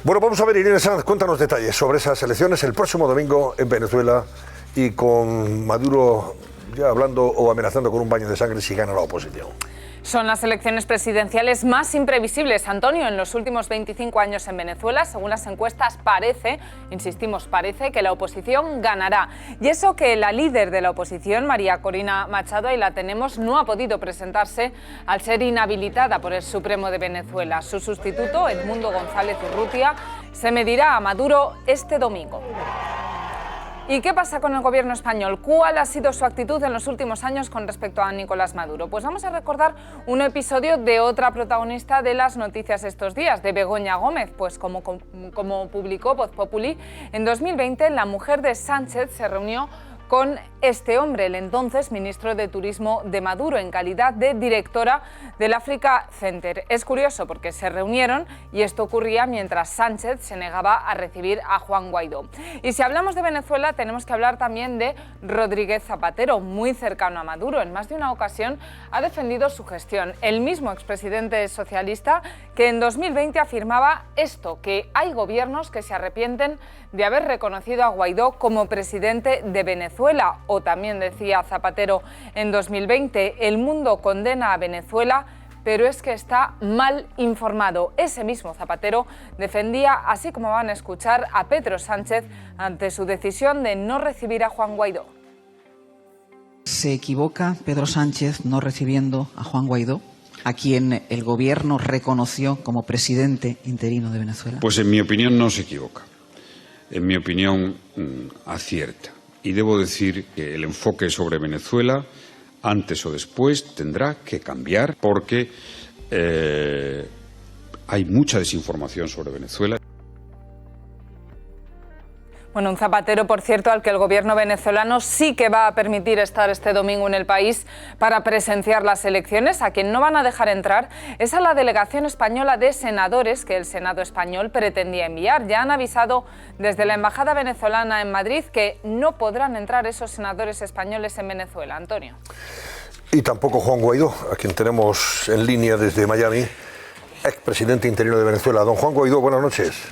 Bueno, vamos a ver, Irene Sanz, cuéntanos detalles sobre esas elecciones el próximo domingo en Venezuela y con Maduro ya hablando o amenazando con un baño de sangre si gana la oposición. Son las elecciones presidenciales más imprevisibles, Antonio, en los últimos 25 años en Venezuela. Según las encuestas, parece que la oposición ganará. Y eso que la líder de la oposición, María Corina Machado, ahí la tenemos, no ha podido presentarse al ser inhabilitada por el Supremo de Venezuela. Su sustituto, Edmundo González Urrutia, se medirá a Maduro este domingo. ¿Y qué pasa con el gobierno español? ¿Cuál ha sido su actitud en los últimos años con respecto a Nicolás Maduro? Pues vamos a recordar un episodio de otra protagonista de las noticias estos días, de Begoña Gómez. Pues como publicó Voz Populi, en 2020 la mujer de Sánchez se reunió con este hombre, el entonces ministro de Turismo de Maduro, en calidad de directora del Africa Center. Es curioso porque se reunieron y esto ocurría mientras Sánchez se negaba a recibir a Juan Guaidó. Y si hablamos de Venezuela, tenemos que hablar también de Rodríguez Zapatero, muy cercano a Maduro. En más de una ocasión ha defendido su gestión. El mismo expresidente socialista que en 2020 afirmaba esto, que hay gobiernos que se arrepienten de haber reconocido a Guaidó como presidente de Venezuela. O también decía Zapatero en 2020, el mundo condena a Venezuela, pero es que está mal informado. Ese mismo Zapatero defendía, así como van a escuchar, a Pedro Sánchez ante su decisión de no recibir a Juan Guaidó. Se equivoca Pedro Sánchez no recibiendo a Juan Guaidó, a quien el gobierno reconoció como presidente interino de Venezuela. Pues en mi opinión no se equivoca. En mi opinión acierta. Y debo decir que el enfoque sobre Venezuela, antes o después, tendrá que cambiar porque hay mucha desinformación sobre Venezuela. Bueno, un Zapatero, por cierto, al que el gobierno venezolano sí que va a permitir estar este domingo en el país para presenciar las elecciones. A quien no van a dejar entrar es a la delegación española de senadores que el Senado español pretendía enviar. Ya han avisado desde la embajada venezolana en Madrid que no podrán entrar esos senadores españoles en Venezuela. Antonio. Y tampoco Juan Guaidó, a quien tenemos en línea desde Miami, expresidente interino de Venezuela. Don Juan Guaidó, buenas noches.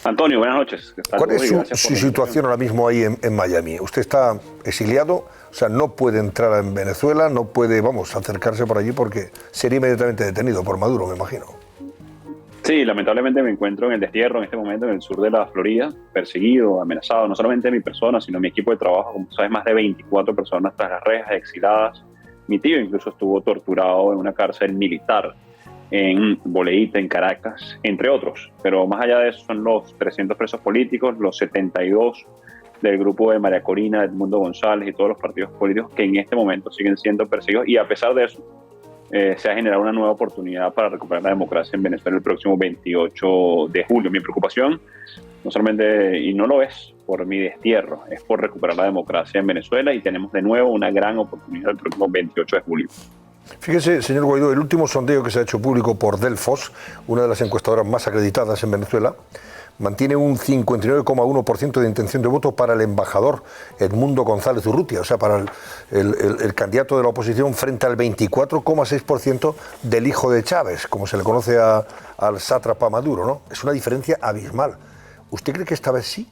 Antonio, buenas noches. ¿Cuál es su situación ahora mismo ahí en Miami? Usted está exiliado, o sea, no puede entrar en Venezuela, no puede, acercarse por allí porque sería inmediatamente detenido por Maduro, me imagino. Sí, lamentablemente me encuentro en el destierro en este momento en el sur de la Florida, perseguido, amenazado, no solamente mi persona, sino mi equipo de trabajo, como sabes, más de 24 personas tras las rejas, exiladas. Mi tío incluso estuvo torturado en una cárcel militar en Boleíta, en Caracas, entre otros. Pero más allá de eso son los 300 presos políticos, los 72 del grupo de María Corina, Edmundo González y todos los partidos políticos que en este momento siguen siendo perseguidos, y a pesar de eso se ha generado una nueva oportunidad para recuperar la democracia en Venezuela el próximo 28 de julio. Mi preocupación no solamente, y no lo es por mi destierro, es por recuperar la democracia en Venezuela, y tenemos de nuevo una gran oportunidad el próximo 28 de julio. Fíjese, señor Guaidó, el último sondeo que se ha hecho público por Delfos, una de las encuestadoras más acreditadas en Venezuela, mantiene un 59,1% de intención de voto para el embajador Edmundo González Urrutia, o sea, para el candidato de la oposición, frente al 24,6% del hijo de Chávez, como se le conoce al sátrapa Maduro, ¿no? Es una diferencia abismal. ¿Usted cree que esta vez sí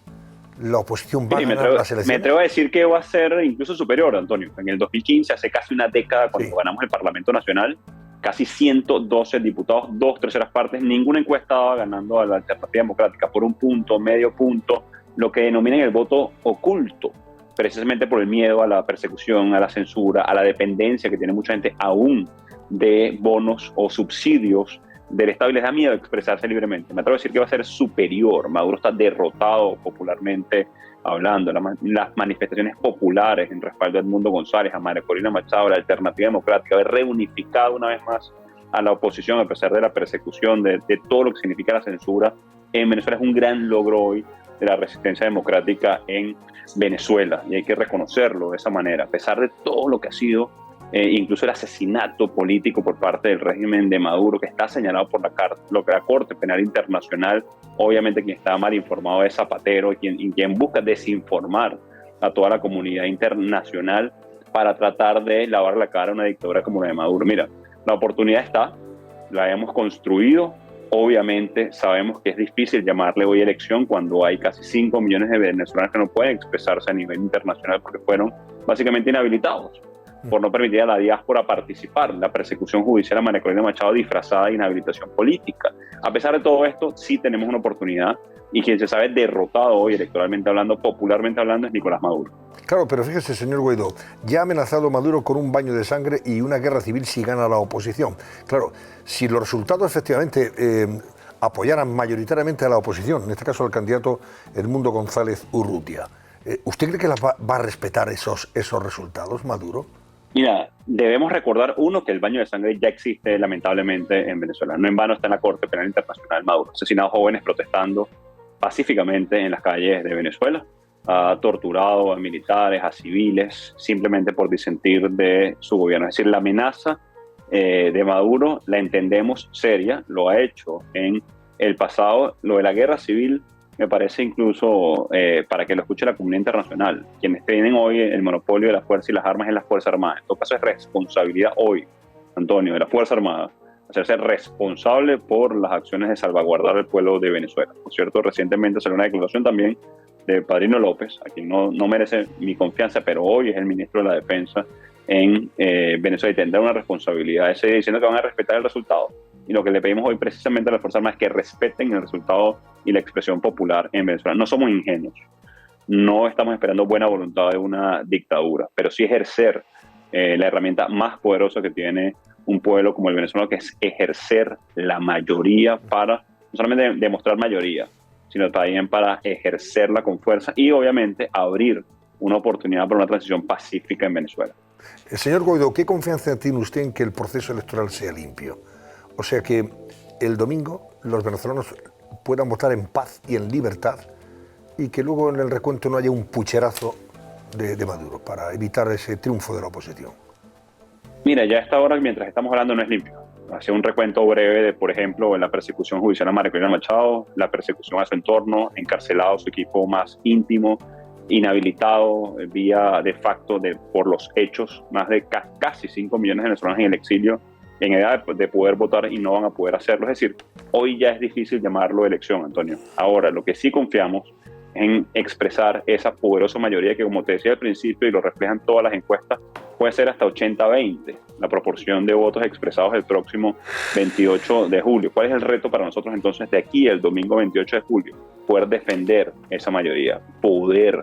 la oposición va a ganar las elecciones? Me atrevo a decir que va a ser incluso superior, Antonio. En el 2015, hace casi una década, cuando ganamos el Parlamento Nacional, casi 112 diputados, 2/3 partes, ninguna encuesta estaba ganando a la Alternativa Democrática por un punto, medio punto, lo que denominan el voto oculto, precisamente por el miedo a la persecución, a la censura, a la dependencia que tiene mucha gente aún de bonos o subsidios del Estado, y les da miedo expresarse libremente. Me atrevo a decir que va a ser superior. Maduro está derrotado popularmente hablando. Las manifestaciones populares en respaldo a Edmundo González, a María Corina Machado, la Alternativa Democrática, haber reunificado una vez más a la oposición a pesar de la persecución, de todo lo que significa la censura en Venezuela, es un gran logro hoy de la resistencia democrática en Venezuela, y hay que reconocerlo de esa manera, a pesar de todo lo que ha sido incluso el asesinato político por parte del régimen de Maduro, que está señalado por la Corte Penal Internacional. Obviamente quien está mal informado es Zapatero, quien busca desinformar a toda la comunidad internacional para tratar de lavar la cara a una dictadura como la de Maduro. Mira, la oportunidad está, la hemos construido, Obviamente sabemos que es difícil llamarle hoy elección cuando hay casi 5 millones de venezolanos que no pueden expresarse a nivel internacional porque fueron básicamente inhabilitados por no permitir a la diáspora participar. La persecución judicial a María Corina Machado disfrazada de inhabilitación política. A pesar de todo esto, sí tenemos una oportunidad y quien se sabe derrotado hoy electoralmente hablando, popularmente hablando, es Nicolás Maduro. Claro, pero fíjese, señor Guaidó, ya ha amenazado Maduro con un baño de sangre y una guerra civil si gana la oposición. Claro, si los resultados efectivamente apoyaran mayoritariamente a la oposición, en este caso al candidato Edmundo González Urrutia, ¿usted cree que va a respetar esos resultados, Maduro? Mira, debemos recordar, uno, que el baño de sangre ya existe lamentablemente en Venezuela. No en vano está en la Corte Penal Internacional Maduro. Asesinado jóvenes protestando pacíficamente en las calles de Venezuela. Ha torturado a militares, a civiles, simplemente por disentir de su gobierno. Es decir, la amenaza de Maduro la entendemos seria, lo ha hecho en el pasado. Lo de la guerra civil me parece incluso para que lo escuche la comunidad internacional. Quienes tienen hoy el monopolio de la fuerza y las armas en las Fuerzas Armadas. En todo caso es responsabilidad hoy, Antonio, de la Fuerza Armada, hacerse responsable por las acciones de salvaguardar el pueblo de Venezuela. Por cierto, recientemente salió una declaración también de Padrino López, a quien no merece mi confianza, pero hoy es el ministro de la Defensa en Venezuela y tendrá una responsabilidad diciendo que van a respetar el resultado. Y lo que le pedimos hoy precisamente a las Fuerzas Armadas es que respeten el resultado y la expresión popular en Venezuela. No somos ingenuos, no estamos esperando buena voluntad de una dictadura, pero sí ejercer la herramienta más poderosa que tiene un pueblo como el venezolano, que es ejercer la mayoría para, no solamente demostrar mayoría, sino también para ejercerla con fuerza y obviamente abrir una oportunidad para una transición pacífica en Venezuela. Señor Guaidó, ¿qué confianza tiene usted en que el proceso electoral sea limpio? O sea, que el domingo los venezolanos puedan votar en paz y en libertad y que luego en el recuento no haya un pucherazo de Maduro para evitar ese triunfo de la oposición. Mira, ya a esta hora, mientras estamos hablando, no es limpio. Hacía un recuento breve de, por ejemplo, la persecución judicial a María Corina Machado, la persecución a su entorno, encarcelado su equipo más íntimo, inhabilitado vía de facto por los hechos, más de casi 5 millones de venezolanos en el exilio, en edad de poder votar y no van a poder hacerlo. Es decir, hoy ya es difícil llamarlo elección, Antonio. Ahora, lo que sí confiamos en expresar esa poderosa mayoría que, como te decía al principio y lo reflejan todas las encuestas, puede ser hasta 80-20 la proporción de votos expresados el próximo 28 de julio. ¿Cuál es el reto para nosotros entonces de aquí el domingo 28 de julio? Poder defender esa mayoría, poder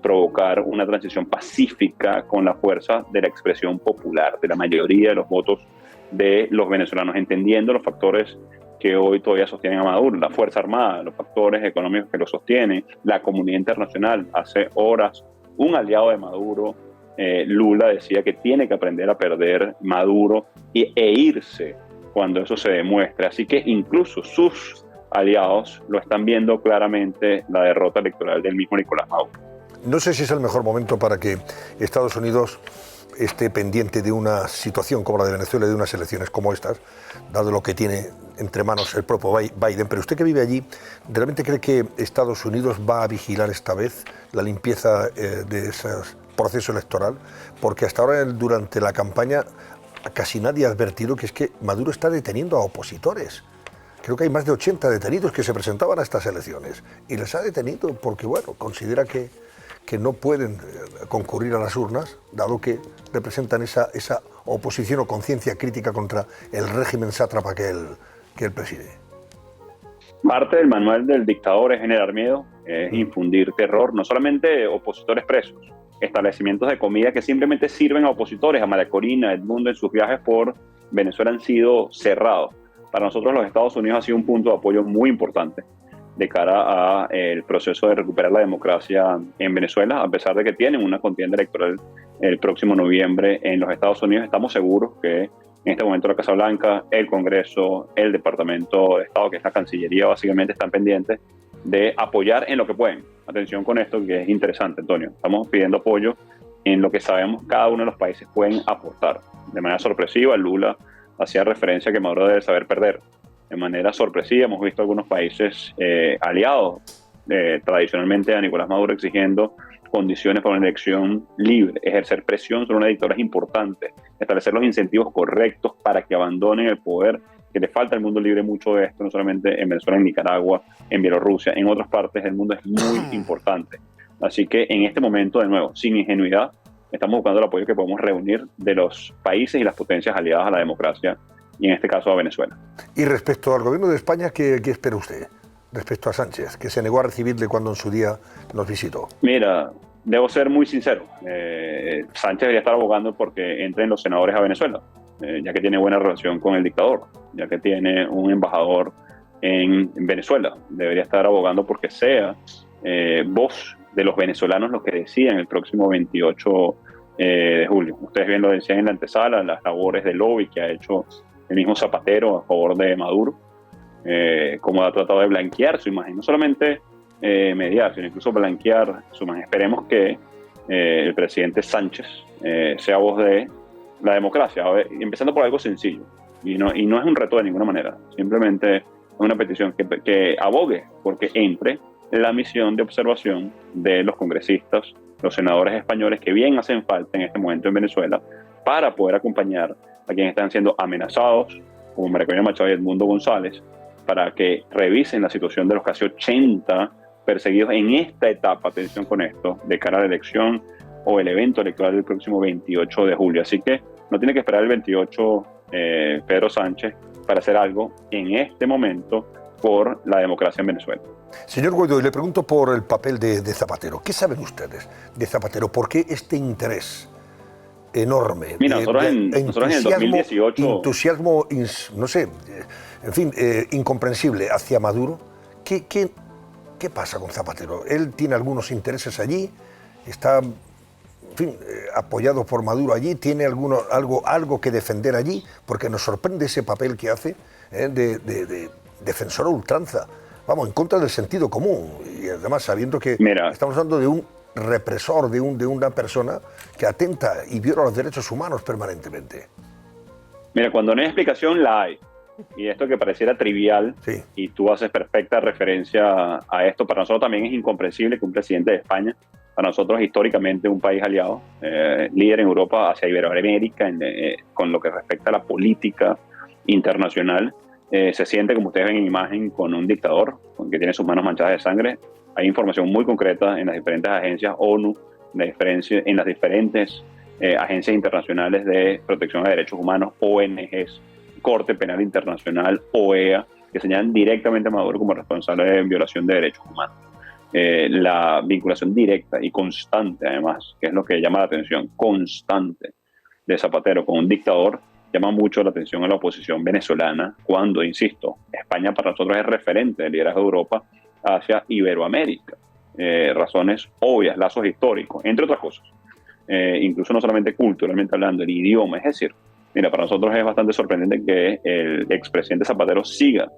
provocar una transición pacífica con la fuerza de la expresión popular, de la mayoría de los votos de los venezolanos, entendiendo los factores que hoy todavía sostienen a Maduro, la Fuerza Armada, los factores económicos que lo sostienen, la comunidad internacional. Hace horas, un aliado de Maduro, Lula, decía que tiene que aprender a perder Maduro e irse cuando eso se demuestre. Así que incluso sus aliados lo están viendo claramente, la derrota electoral del mismo Nicolás Maduro. No sé si es el mejor momento para que Estados Unidos esté pendiente de una situación como la de Venezuela y de unas elecciones como estas, dado lo que tiene entre manos el propio Biden. Pero usted que vive allí, ¿realmente cree que Estados Unidos va a vigilar esta vez la limpieza de ese proceso electoral? Porque hasta ahora, durante la campaña, casi nadie ha advertido que es que Maduro está deteniendo a opositores. Creo que hay más de 80 detenidos que se presentaban a estas elecciones y les ha detenido porque, bueno, considera que no pueden concurrir a las urnas, dado que representan esa oposición o conciencia crítica contra el régimen sátrapa que él preside. Parte del manual del dictador es generar miedo, es infundir terror, no solamente opositores presos, establecimientos de comida que simplemente sirven a opositores, a María Corina, Edmundo en sus viajes por Venezuela han sido cerrados. Para nosotros los Estados Unidos ha sido un punto de apoyo muy importante de cara a el proceso de recuperar la democracia en Venezuela, a pesar de que tienen una contienda electoral el próximo noviembre en los Estados Unidos. Estamos seguros que en este momento la Casa Blanca, el Congreso, el Departamento de Estado, que es la Cancillería, básicamente están pendientes de apoyar en lo que pueden. Atención con esto, que es interesante, Antonio. Estamos pidiendo apoyo en lo que sabemos cada uno de los países pueden aportar. De manera sorpresiva, Lula hacía referencia a que Maduro debe saber perder. De manera sorpresiva hemos visto algunos países aliados tradicionalmente a Nicolás Maduro exigiendo condiciones para una elección libre. Ejercer presión sobre una dictadura es importante. Establecer los incentivos correctos para que abandonen el poder que le falta al mundo libre mucho de esto, no solamente en Venezuela, en Nicaragua, en Bielorrusia, en otras partes del mundo es muy importante. Así que en este momento, de nuevo, sin ingenuidad, estamos buscando el apoyo que podemos reunir de los países y las potencias aliadas a la democracia, y en este caso a Venezuela. Y respecto al gobierno de España, ¿qué espera usted? Respecto a Sánchez, que se negó a recibirle cuando en su día nos visitó. Mira, debo ser muy sincero. Sánchez debería estar abogando porque entren los senadores a Venezuela, ya que tiene buena relación con el dictador, ya que tiene un embajador en Venezuela. Debería estar abogando porque sea voz de los venezolanos los que decidan el próximo 28 de julio. Ustedes bien lo decían en la antesala, las labores de lobby que ha hecho el mismo Zapatero a favor de Maduro, cómo ha tratado de blanquear su imagen, no solamente mediar, sino incluso blanquear su imagen. Esperemos que el presidente Sánchez sea voz de la democracia, empezando por algo sencillo, y no es un reto de ninguna manera, simplemente es una petición que abogue porque entre la misión de observación de los congresistas, los senadores españoles que bien hacen falta en este momento en Venezuela para poder acompañar a quienes están siendo amenazados, como María Corina Machado y Edmundo González, para que revisen la situación de los casi 80 perseguidos en esta etapa, atención con esto, de cara a la elección o el evento electoral del próximo 28 de julio. Así que no tiene que esperar el 28 Pedro Sánchez para hacer algo en este momento por la democracia en Venezuela. Señor Guaidó, le pregunto por el papel de Zapatero. ¿Qué saben ustedes de Zapatero? ¿Por qué este interés enorme? Mira, nosotros en el 2018... Entusiasmo, no sé, en fin, incomprensible hacia Maduro. ¿Qué pasa con Zapatero? Él tiene algunos intereses allí, está, en fin, apoyado por Maduro allí, tiene algo que defender allí, porque nos sorprende ese papel que hace de defensor a ultranza. Vamos, en contra del sentido común, y además sabiendo que estamos hablando de un represor, de una persona que atenta y viola los derechos humanos permanentemente. Mira, cuando no hay explicación, la hay. Y esto que pareciera trivial, sí, y tú haces perfecta referencia a esto, para nosotros también es incomprensible que un presidente de España, para nosotros históricamente un país aliado, líder en Europa hacia Iberoamérica, con lo que respecta a la política internacional, se siente, como ustedes ven en imagen, con un dictador que tiene sus manos manchadas de sangre. Hay información muy concreta en las diferentes agencias ONU, en las diferentes agencias internacionales de protección a derechos humanos, ONGs, Corte Penal Internacional, OEA, que señalan directamente a Maduro como responsable de violación de derechos humanos. La vinculación directa y constante, además, que es lo que llama la atención, constante de Zapatero con un dictador, llama mucho la atención a la oposición venezolana cuando, insisto, España para nosotros es referente del liderazgo de Europa hacia Iberoamérica. Razones obvias, lazos históricos, entre otras cosas. Incluso no solamente culturalmente hablando, el idioma. Es decir, mira, para nosotros es bastante sorprendente que el expresidente Zapatero siga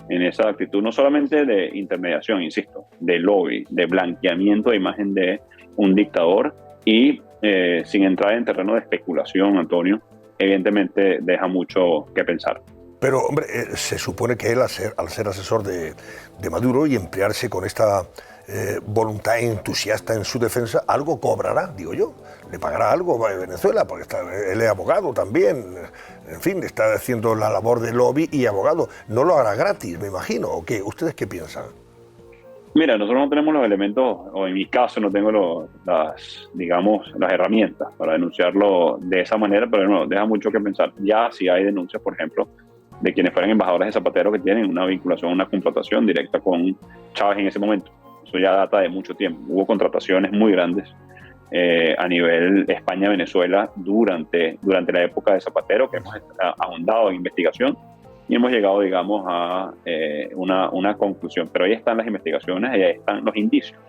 en esa actitud, no solamente de intermediación, insisto, de lobby, de blanqueamiento de imagen de un dictador y sin entrar en terreno de especulación, Antonio, evidentemente deja mucho que pensar. Pero, hombre, se supone que él, al ser asesor de Maduro y emplearse con esta voluntad entusiasta en su defensa, algo cobrará, digo yo. Le pagará algo a Venezuela, porque él es abogado también. En fin, está haciendo la labor de lobby y abogado. No lo hará gratis, me imagino. ¿O qué? ¿Ustedes qué piensan? Mira, nosotros no tenemos los elementos, o en mi caso no tengo las herramientas para denunciarlo de esa manera, pero no, deja mucho que pensar. Ya si hay denuncias, por ejemplo, de quienes fueran embajadores de Zapatero que tienen una vinculación, una confrontación directa con Chávez en ese momento. Eso ya data de mucho tiempo. Hubo contrataciones muy grandes a nivel España-Venezuela durante la época de Zapatero, que hemos ahondado en investigación y hemos llegado, digamos, a una conclusión. Pero ahí están las investigaciones y ahí están los indicios.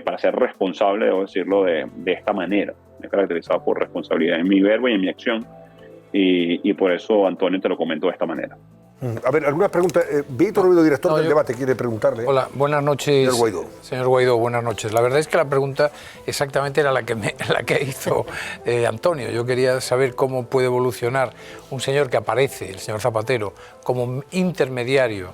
Para ser responsable, debo decirlo de esta manera. Me he caracterizado por responsabilidad en mi verbo y en mi acción. Y por eso, Antonio, te lo comento de esta manera. A ver, ¿alguna pregunta? Víctor Ruido, director del debate, quiere preguntarle. Hola, buenas noches. Señor Guaidó. Señor Guaidó, buenas noches. La verdad es que la pregunta exactamente era la que hizo Antonio. Yo quería saber cómo puede evolucionar un señor que aparece, el señor Zapatero, como intermediario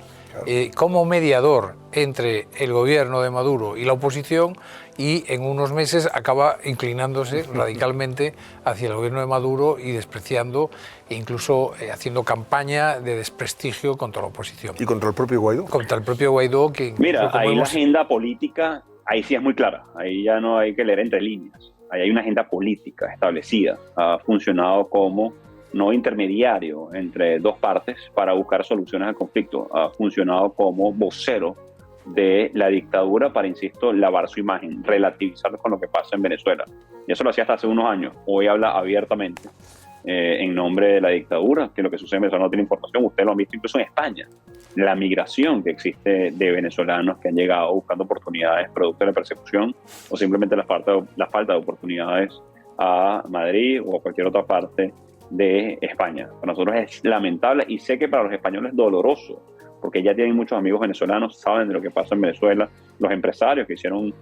como mediador entre el gobierno de Maduro y la oposición, y en unos meses acaba inclinándose radicalmente hacia el gobierno de Maduro y despreciando e incluso haciendo campaña de desprestigio contra la oposición. ¿Y contra el propio Guaidó? Contra el propio Guaidó, que... Mira, ahí la agenda política, ahí sí es muy clara, ahí ya no hay que leer entre líneas, ahí hay una agenda política establecida, ha funcionado como no intermediario entre dos partes para buscar soluciones al conflicto, ha funcionado como vocero de la dictadura para, insisto, lavar su imagen, relativizar con lo que pasa en Venezuela. Y eso lo hacía hasta hace unos años. Hoy habla abiertamente en nombre de la dictadura, que lo que sucede en Venezuela no tiene información. Ustedes lo han visto incluso en España. La migración que existe de venezolanos que han llegado buscando oportunidades producto de la persecución o simplemente la falta de oportunidades a Madrid o a cualquier otra parte de España. Para nosotros es lamentable y sé que para los españoles es doloroso, porque ya tienen muchos amigos venezolanos, saben de lo que pasa en Venezuela, los empresarios que hicieron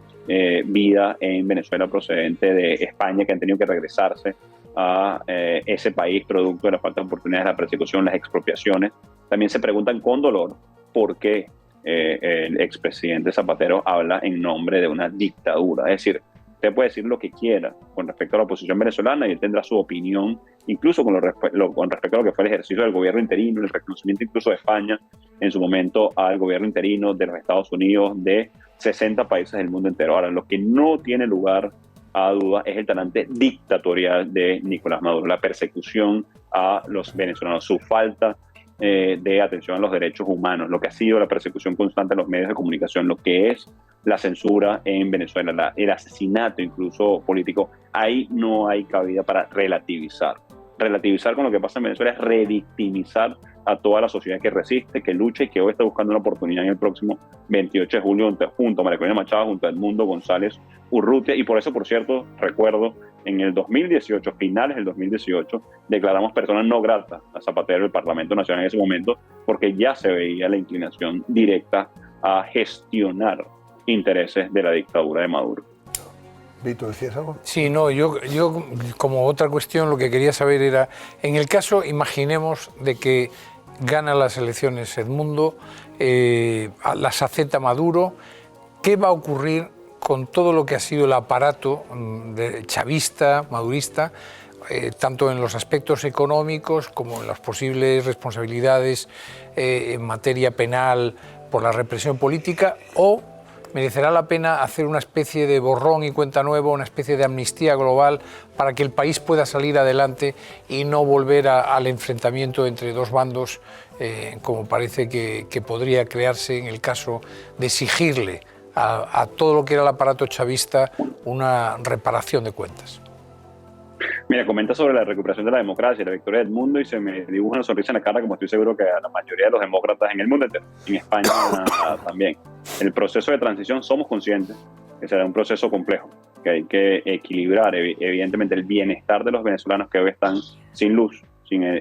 vida en Venezuela procedente de España, que han tenido que regresarse a ese país producto de la falta de oportunidades, la persecución, las expropiaciones, también se preguntan con dolor por qué el expresidente Zapatero habla en nombre de una dictadura. Es decir, usted puede decir lo que quiera con respecto a la oposición venezolana y él tendrá su opinión, incluso con respecto a lo que fue el ejercicio del gobierno interino, el reconocimiento incluso de España en su momento al gobierno interino de los Estados Unidos, de 60 países del mundo entero. Ahora, lo que no tiene lugar a duda es el talante dictatorial de Nicolás Maduro, la persecución a los venezolanos, su falta de atención a los derechos humanos, lo que ha sido la persecución constante a los medios de comunicación, lo que es la censura en Venezuela, el asesinato incluso político. Ahí no hay cabida para relativizar. Relativizar con lo que pasa en Venezuela es revictimizar a toda la sociedad que resiste, que lucha y que hoy está buscando una oportunidad en el próximo 28 de julio junto a María Corina Machado, junto a Edmundo González Urrutia. Y por eso, por cierto, recuerdo, en el 2018, finales del 2018, declaramos persona no grata a Zapatero del Parlamento Nacional en ese momento, porque ya se veía la inclinación directa a gestionar intereses de la dictadura de Maduro. Vito, ¿decías algo? Sí, no, yo como otra cuestión lo que quería saber era, en el caso, imaginemos, de que gana las elecciones Edmundo, las acepta Maduro, ¿qué va a ocurrir con todo lo que ha sido el aparato chavista, madurista, tanto en los aspectos económicos como en las posibles responsabilidades en materia penal por la represión política? ¿O merecerá la pena hacer una especie de borrón y cuenta nueva, una especie de amnistía global para que el país pueda salir adelante y no volver al enfrentamiento entre dos bandos, como parece que podría crearse en el caso de exigirle a todo lo que era el aparato chavista una reparación de cuentas? Mira, comenta sobre la recuperación de la democracia, la victoria del mundo, y se me dibuja una sonrisa en la cara, como estoy seguro que a la mayoría de los demócratas en el mundo entero, en España también. El proceso de transición, somos conscientes que será un proceso complejo, que hay que equilibrar evidentemente el bienestar de los venezolanos que hoy están sin luz,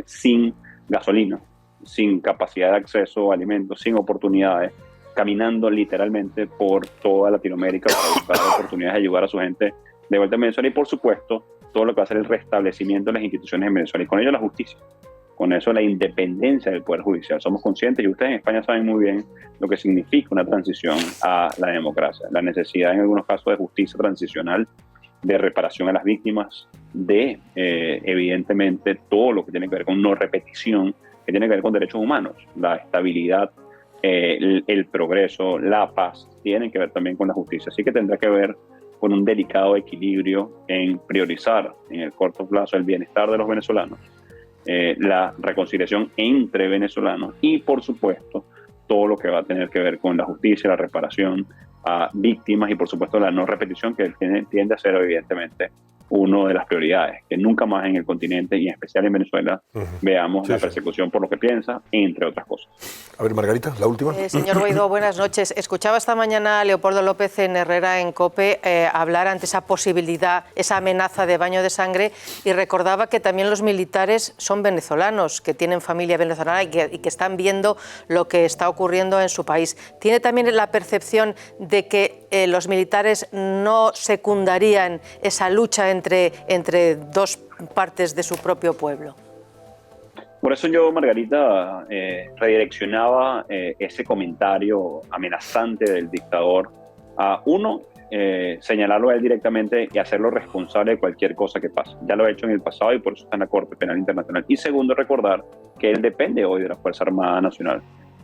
sin gasolina, sin capacidad de acceso a alimentos, sin oportunidades, caminando literalmente por toda Latinoamérica para buscar oportunidades de ayudar a su gente de vuelta en Venezuela, y por supuesto todo lo que va a ser el restablecimiento de las instituciones en Venezuela y con ello la justicia, con eso la independencia del Poder Judicial. Somos conscientes, y ustedes en España saben muy bien lo que significa una transición a la democracia, la necesidad en algunos casos de justicia transicional, de reparación a las víctimas, de evidentemente todo lo que tiene que ver con no repetición, que tiene que ver con derechos humanos, la estabilidad, el progreso, la paz, tienen que ver también con la justicia. Así que tendrá que ver con un delicado equilibrio en priorizar en el corto plazo el bienestar de los venezolanos, la reconciliación entre venezolanos y, por supuesto, todo lo que va a tener que ver con la justicia, la reparación a víctimas y, por supuesto, la no repetición, que tiende a ser, evidentemente, una de las prioridades, que nunca más en el continente y en especial en Venezuela veamos la persecución por lo que piensa, entre otras cosas. A ver, Margarita, la última. Señor Guaidó, buenas noches. Escuchaba esta mañana a Leopoldo López en Herrera en COPE hablar ante esa posibilidad, esa amenaza de baño de sangre, y recordaba que también los militares son venezolanos, que tienen familia venezolana y que están viendo lo que está ocurriendo en su país. ¿Tiene también la percepción de que los militares no secundarían esa lucha entre dos partes de su propio pueblo? Por eso yo, Margarita, redireccionaba ese comentario amenazante del dictador a uno, señalarlo a él directamente y hacerlo responsable de cualquier cosa que pase. Ya lo ha hecho en el pasado y por eso está en la Corte Penal Internacional. Y segundo, recordar que él depende hoy de la Fuerza Armada Nacional.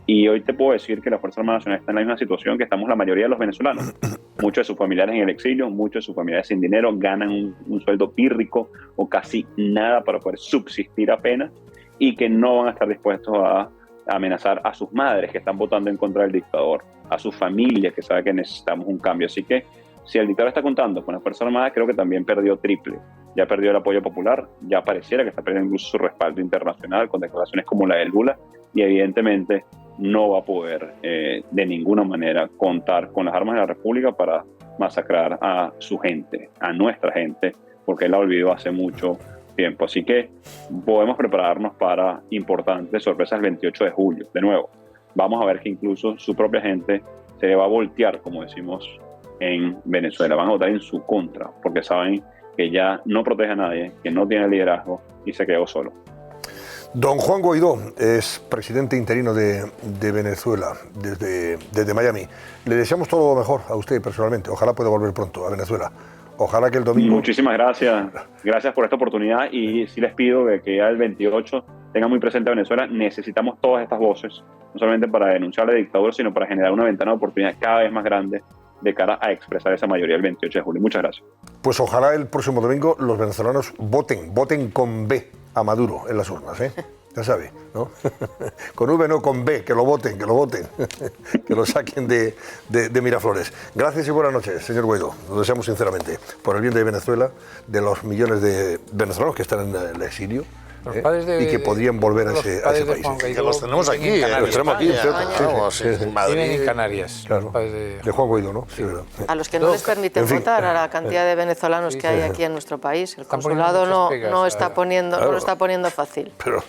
Y hoy te puedo decir que la Fuerza Armada Nacional está en la misma situación que estamos la mayoría de los venezolanos. Muchos de sus familiares en el exilio, muchos de sus familiares sin dinero, ganan un sueldo pírrico o casi nada para poder subsistir apenas, y que no van a estar dispuestos a amenazar a sus madres que están votando en contra del dictador, a sus familias que saben que necesitamos un cambio. Así que si el dictador está contando con la Fuerza Armada, creo que también perdió triple. Ya perdió el apoyo popular, ya pareciera que está perdiendo incluso su respaldo internacional con declaraciones como la de Lula, y evidentemente no va a poder de ninguna manera contar con las armas de la República para masacrar a su gente, a nuestra gente, porque él la olvidó hace mucho tiempo. Así que podemos prepararnos para importantes sorpresas el 28 de julio. De nuevo, vamos a ver que incluso su propia gente se va a voltear, como decimos en Venezuela. Van a votar en su contra, porque saben que ya no protege a nadie, que no tiene liderazgo y se quedó solo. Don Juan Guaidó es presidente interino de Venezuela desde Miami. Le deseamos todo lo mejor a usted personalmente. Ojalá pueda volver pronto a Venezuela. Ojalá que el domingo... Muchísimas gracias. Gracias por esta oportunidad, y sí les pido que ya el 28 tengan muy presente a Venezuela. Necesitamos todas estas voces, no solamente para denunciar la dictadura, sino para generar una ventana de oportunidad cada vez más grande de cara a expresar esa mayoría el 28 de julio. Muchas gracias. Pues ojalá el próximo domingo los venezolanos voten con B a Maduro en las urnas, ¿eh? Ya sabe, ¿no? Con V no, con B, que lo voten, que lo saquen de Miraflores. Gracias y buenas noches, señor Guaidó. Lo deseamos sinceramente, por el bien de Venezuela, de los millones de venezolanos que están en el exilio, y que podrían volver a ese país. Que los tenemos aquí, los tenemos aquí, en Madrid. Viven en Canarias. Claro, de Juan Guaidó, ¿no? Sí, verdad. A los que no les permiten votar, a la cantidad de venezolanos que hay aquí en nuestro país. El consulado no lo está poniendo fácil. Pero